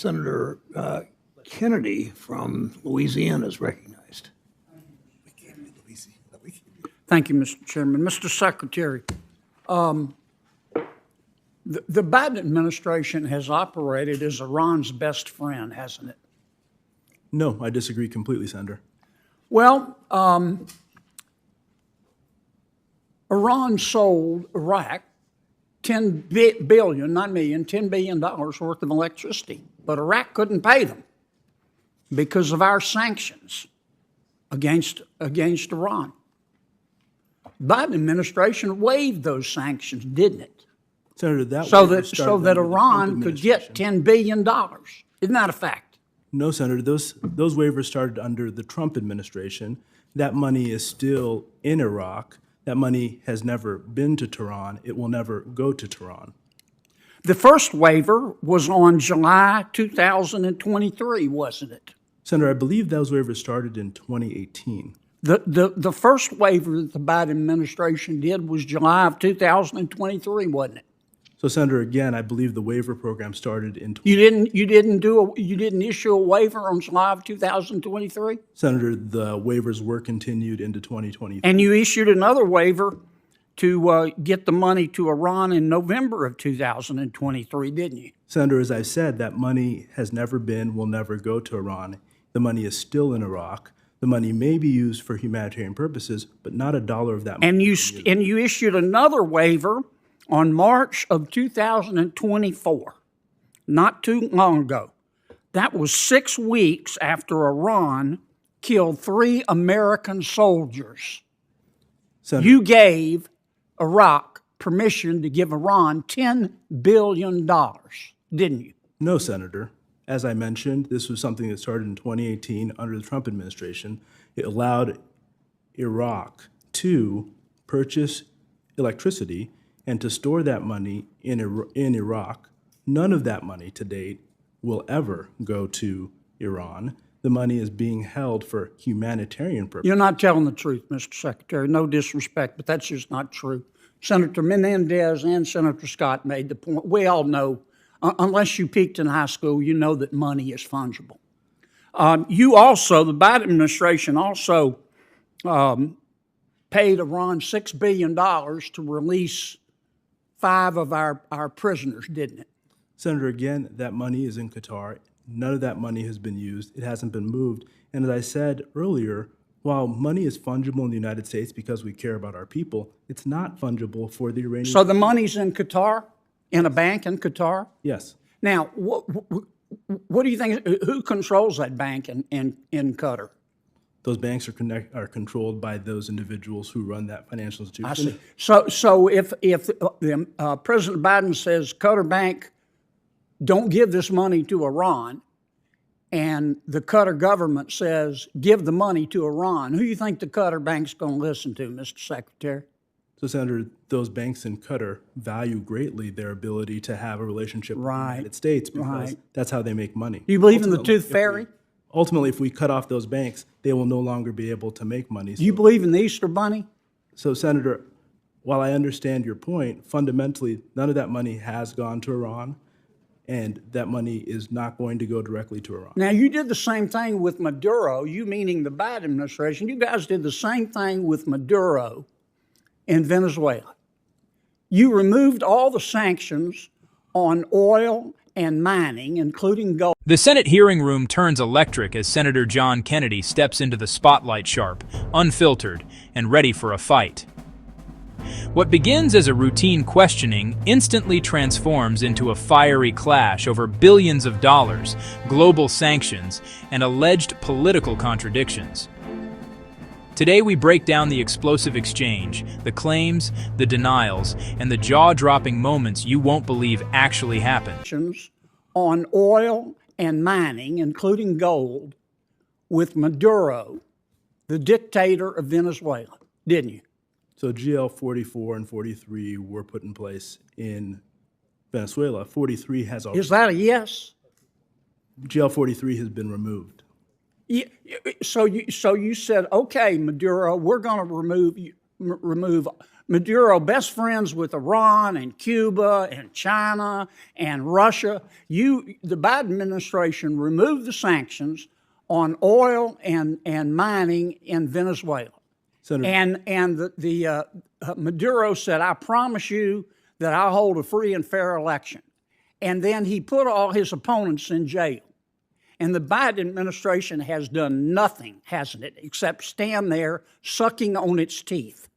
Senator Kennedy from Louisiana is recognized. Thank you, Mr. Chairman. Mr. Secretary, the Biden administration has operated as Iran's best friend, hasn't it? No, I disagree completely, Senator. Well, Iran sold Iraq $10 billion, not million, $10 billion worth of electricity, but Iraq couldn't pay them because of our sanctions against Iran. Biden administration waived those sanctions, didn't it? Senator, so that Iran could get $10 billion. Isn't that a fact? No, Senator. Those waivers started under the Trump administration. That money is still in Iraq. That money has never been to Tehran. It will never go to Tehran. The first waiver was on July 2023, wasn't it? Senator, I believe those waivers started in 2018. The first waiver that the Biden administration did was July of 2023, wasn't it? So, Senator, again, I believe the waiver program started in. You didn't issue a waiver on July of 2023. Senator, the waivers were continued into 2023. And you issued another waiver to get the money to Iran in November of 2023, didn't you? Senator, as I said, that money has never been, will never go to Iran. The money is still in Iraq. The money may be used for humanitarian purposes, but not a dollar of that money. And you issued another waiver on March of 2024, not too long ago. That was 6 weeks after Iran killed 3 American soldiers. Senator, You gave Iraq permission to give Iran $10 billion, didn't you? No, Senator. As I mentioned, this was something that started in 2018 under the Trump administration. It allowed Iraq to purchase electricity and to store that money in Iraq. None of that money to date will ever go to Iran. The money is being held for humanitarian purposes. You're not telling the truth, Mr. Secretary. No disrespect, but that's just not true. Senator Menendez and Senator Scott made the point. We all know, unless you peaked in high school, you know that money is fungible. The Biden administration also paid Iran $6 billion to release 5 of our prisoners, didn't it? Senator, again, that money is in Qatar. None of that money has been used. It hasn't been moved. And as I said earlier, while money is fungible in the United States because we care about our people, it's not fungible for the Iranian. So the money's in Qatar, in a bank in Qatar? Yes. Now, what do you think? Who controls that bank in Qatar? Those banks are controlled by those individuals who run that financial institution. I see. So if President Biden says Qatar Bank, don't give this money to Iran, and the Qatar government says give the money to Iran, who do you think the Qatar Bank's going to listen to, Mr. Secretary? So, Senator, those banks in Qatar value greatly their ability to have a relationship with the United States because that's how they make money. Do you believe in the tooth fairy? Ultimately, if we cut off those banks, they will no longer be able to make money. Do you believe in the Easter Bunny? So, Senator, while I understand your point, fundamentally, none of that money has gone to Iran, and that money is not going to go directly to Iran. Now, you did the same thing with Maduro, you meaning the Biden administration. You guys did the same thing with Maduro in Venezuela. You removed all the sanctions on oil and mining, including gold. The Senate hearing room turns electric as Senator John Kennedy steps into the spotlight sharp, unfiltered, and ready for a fight. What begins as a routine questioning instantly transforms into a fiery clash over billions of dollars, global sanctions, and alleged political contradictions. Today we break down the explosive exchange, the claims, the denials, and the jaw-dropping moments you won't believe actually happened. On oil and mining, including gold, with Maduro, the dictator of Venezuela, didn't you? So GL 44 and 43 were put in place in Venezuela. 43 has already. Is that a yes? GL 43 has been removed. Yeah, so you said, okay, Maduro, we're going to remove Maduro best friends with Iran and Cuba and China and Russia. The Biden administration removed the sanctions on oil and mining in Venezuela. Senator, And Maduro said, I promise you that I'll hold a free and fair election. And then he put all his opponents in jail. And the Biden administration has done nothing, hasn't it, except stand there sucking on its teeth.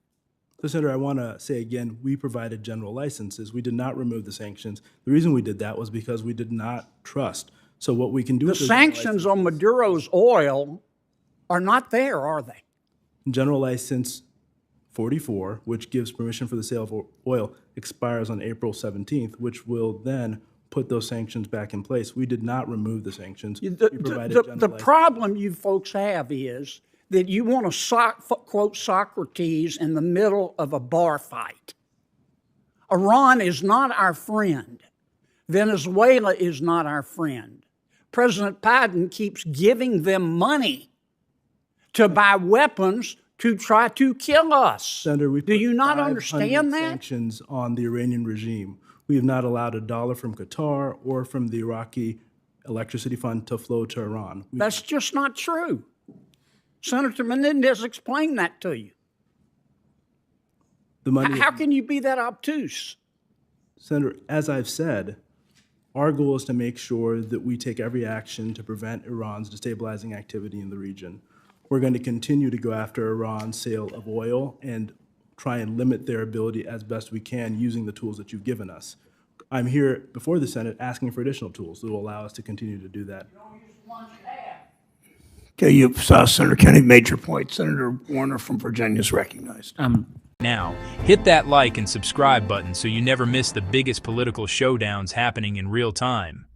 So, Senator, I want to say again, we provided general licenses. We did not remove the sanctions. The reason we did that was because we did not trust. So what we can do The with those sanctions on Maduro's oil are not there, are they? General License 44, which gives permission for the sale of oil, expires on April 17th, which will then put those sanctions back in place. We did not remove the sanctions. We provided general The license. problem you folks have is that you want to quote Socrates in the middle of a bar fight. Iran is not our friend. Venezuela is not our friend. President Biden keeps giving them money to buy weapons to try to kill us. Senator, we Do you put not 500 understand that? sanctions on the Iranian regime. We have not allowed $1 from Qatar or from the Iraqi electricity fund to flow to Iran. That's just not true. Senator Menendez explained that to you. The money, How can you be that obtuse? Senator, as I've said, our goal is to make sure that we take every action to prevent Iran's destabilizing activity in the region. We're going to continue to go after Iran's sale of oil and try and limit their ability as best we can using the tools that you've given us. I'm here before the Senate asking for additional tools that will allow us to continue to do that. Okay, you saw Senator Kennedy made your point. Senator Warner from Virginia is recognized. Now, hit that like and subscribe button so you never miss the biggest political showdowns happening in real time.